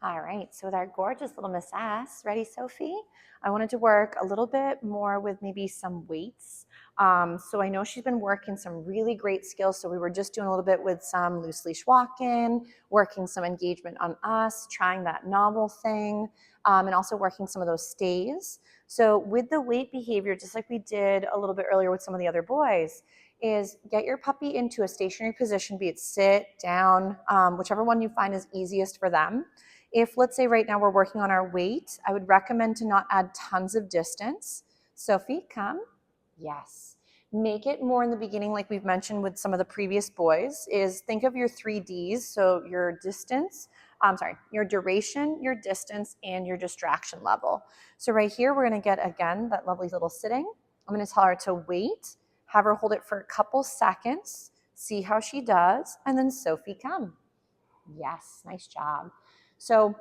All right, so with our gorgeous little Miss S, ready, Sophie? I wanted to work a little bit more with maybe some weights. So I know she's been working some really great skills. So we were just doing a little bit with some loose leash walking, working some engagement on us, trying that novel thing, and also working some of those stays. So with the weight behavior, just like we did a little bit earlier with some of the other boys, is get your puppy into a stationary position, be it sit, down, whichever one you find is easiest for them. If, let's say right now we're working on our weight, I would recommend to not add tons of distance. Sophie, come. Yes. Make it more in the beginning, like we've mentioned with some of the previous boys, is think of your 3Ds. So your distance, your duration, your distance, and your distraction level. So right here, we're gonna get, again, that lovely little sitting. I'm gonna tell her to wait, have her hold it for a couple seconds, see how she does, and then Sophie, come. Yes, nice job. So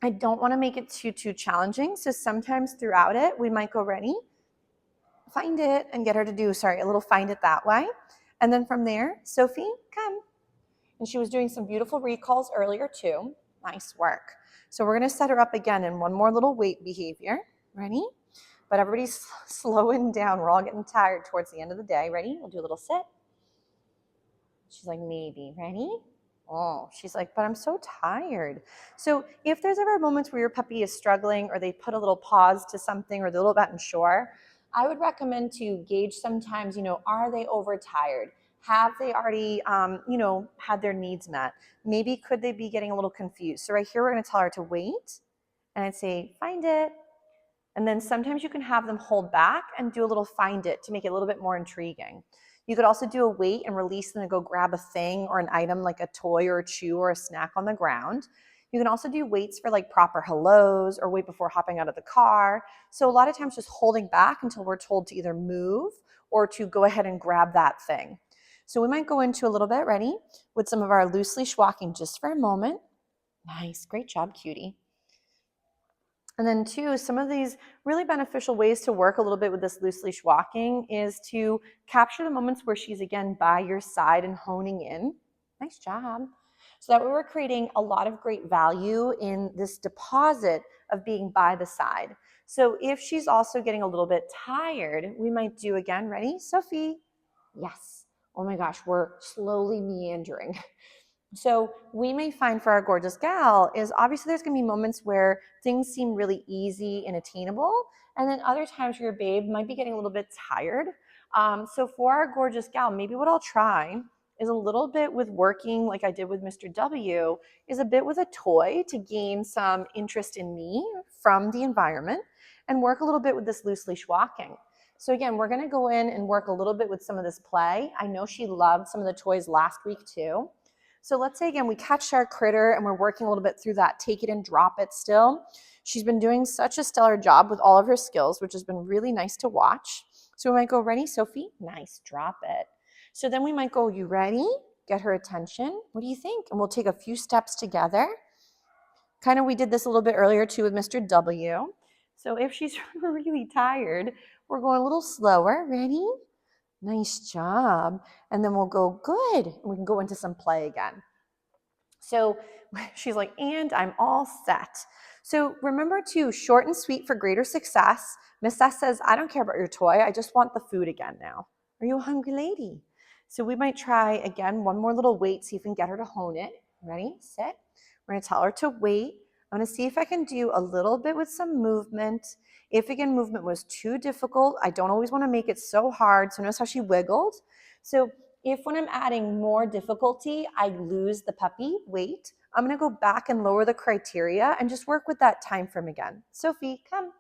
I don't want to make it too challenging. So sometimes throughout it, we might go ready, find it, and get her to do, a little find it that way. And then from there, Sophie, come. And she was doing some beautiful recalls earlier too. Nice work. So we're going to set her up again in one more little weight behavior. Ready? But everybody's slowing down. We're all getting tired towards the end of the day. Ready? We'll do a little sit. She's like, maybe. Ready? Oh, she's like, but I'm so tired. So if there's ever moments where your puppy is struggling or they put a little pause to something or they're a little bit unsure, I would recommend to gauge sometimes, are they overtired? Have they already, had their needs met? Maybe could they be getting a little confused? So right here, we're going to tell her to wait. And I'd say, find it. And then sometimes you can have them hold back and do a little find it to make it a little bit more intriguing. You could also do a wait and release them to go grab a thing or an item like a toy or a chew or a snack on the ground. You can also do waits for like proper hellos or wait before hopping out of the car. So a lot of times just holding back until we're told to either move or to go ahead and grab that thing. So we might go into a little bit, ready, with some of our loose leash walking just for a moment. Nice, great job, cutie. And then two, some of these really beneficial ways to work a little bit with this loose leash walking is to capture the moments where she's again by your side and honing in. Nice job. So that way we're creating a lot of great value in this deposit of being by the side. So if she's also getting a little bit tired, we might do again, ready? Sophie? Yes. Oh my gosh, we're slowly meandering. So we may find for our gorgeous gal is obviously there's going to be moments where things seem really easy and attainable. And then other times your babe might be getting a little bit tired. So for our gorgeous gal, maybe what I'll try is a little bit with working like I did with Mr. W, is a bit with a toy to gain some interest in me from the environment and work a little bit with this loose leash walking. So again, we're going to go in and work a little bit with some of this play. I know she loved some of the toys last week too. So let's say again, we catch our critter and we're working a little bit through that take it and drop it still. She's been doing such a stellar job with all of her skills, which has been really nice to watch. So we might go, ready, Sophie? Nice, drop it. So then we might go, you ready? Get her attention. What do you think? And we'll take a few steps together. Kind of, we did this a little bit earlier too with Mr. W. So if she's really tired, we're going a little slower. Ready? Nice job. And then we'll go, good. And we can go into some play again. So she's like, and I'm all set. So remember to short and sweet for greater success. Miss S says, I don't care about your toy. I just want the food again now. Are you a hungry lady? So we might try again, one more little wait, see if we can get her to hone it. Ready, sit. We're going to tell her to wait. I'm going to see if I can do a little bit with some movement. If again, movement was too difficult, I don't always want to make it so hard. So notice how she wiggled. So if when I'm adding more difficulty, I lose the puppy, wait, I'm going to go back and lower the criteria and just work with that time frame again. Sophie, come.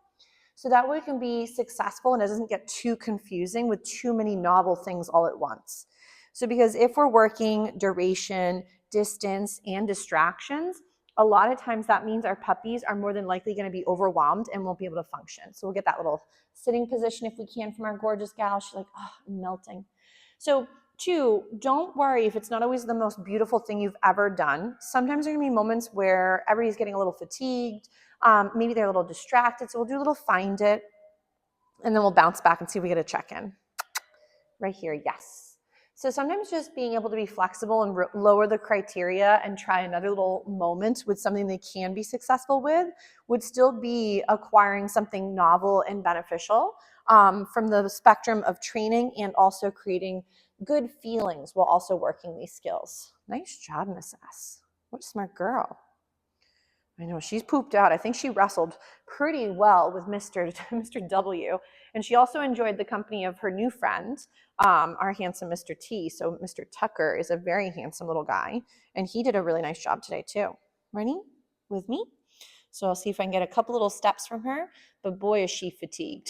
So that way it can be successful and it doesn't get too confusing with too many novel things all at once. So because if we're working duration, distance, and distractions, a lot of times that means our puppies are more than likely going to be overwhelmed and won't be able to function. So we'll get that little sitting position if we can from our gorgeous gal. She's like, oh, I'm melting. So two, don't worry if it's not always the most beautiful thing you've ever done. Sometimes there are going to be moments where everybody's getting a little fatigued. Maybe they're a little distracted. So we'll do a little find it. And then we'll bounce back and see if we get a check-in. Right here, yes. So sometimes just being able to be flexible and lower the criteria and try another little moment with something they can be successful with would still be acquiring something novel and beneficial from the spectrum of training and also creating good feelings while also working these skills. Nice job, Miss S. What a smart girl. I know she's pooped out. I think she wrestled pretty well with Mr. W. And she also enjoyed the company of her new friend, our handsome Mr. T. So Mr. Tucker is a very handsome little guy. And he did a really nice job today too. Ready with me? So I'll see if I can get a couple little steps from her. But boy, is she fatigued.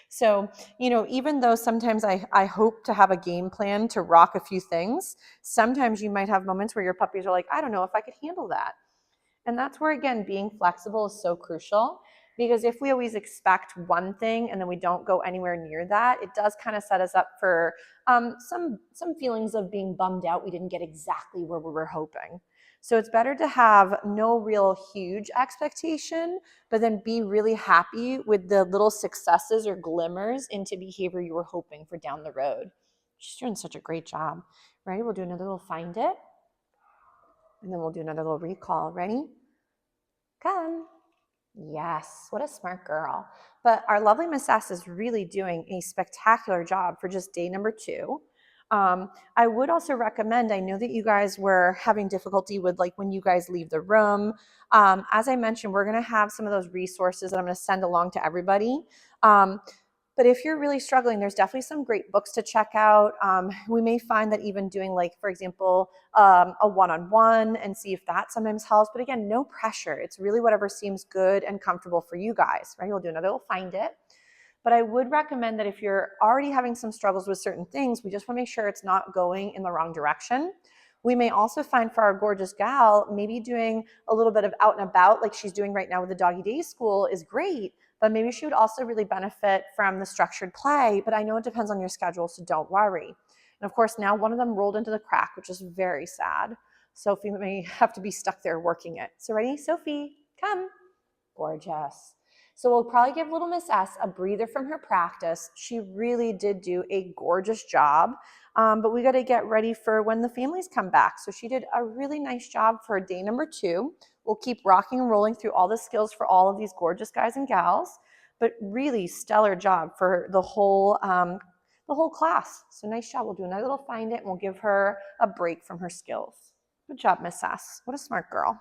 So, even though sometimes I hope to have a game plan to rock a few things, sometimes you might have moments where your puppies are like, I don't know if I could handle that. And that's where, again, being flexible is so crucial, because if we always expect one thing and then we don't go anywhere near that, it does kind of set us up for some feelings of being bummed out we didn't get exactly where we were hoping. So it's better to have no real huge expectation, but then be really happy with the little successes or glimmers into behavior you were hoping for down the road. She's doing such a great job. Ready? We'll do another little find it. And then we'll do another little recall. Ready? Come. Yes, what a smart girl. But our lovely Miss S is really doing a spectacular job for just day number 2. I would also recommend, I know that you guys were having difficulty with like when you guys leave the room. As I mentioned, we're going to have some of those resources that I'm going to send along to everybody. But if you're really struggling, there's definitely some great books to check out. We may find that even doing like, for example, a one-on-one and see if that sometimes helps. But again, no pressure. It's really whatever seems good and comfortable for you guys, right? We'll do another, we'll find it. But I would recommend that if you're already having some struggles with certain things, we just want to make sure it's not going in the wrong direction. We may also find for our gorgeous gal, maybe doing a little bit of out and about like she's doing right now with the doggy day school is great, but maybe she would also really benefit from the structured play. But I know it depends on your schedule, so don't worry. And of course, now one of them rolled into the crack, which is very sad. Sophie may have to be stuck there working it. So ready? Sophie, come. Gorgeous. So we'll probably give little Miss S a breather from her practice. She really did do a gorgeous job, but we got to get ready for when the families come back. So she did a really nice job for day number 2. We'll keep rocking and rolling through all the skills for all of these gorgeous guys and gals, but really stellar job for the whole class. So nice job. We'll do another little find it and we'll give her a break from her skills. Good job, Miss S. What a smart girl.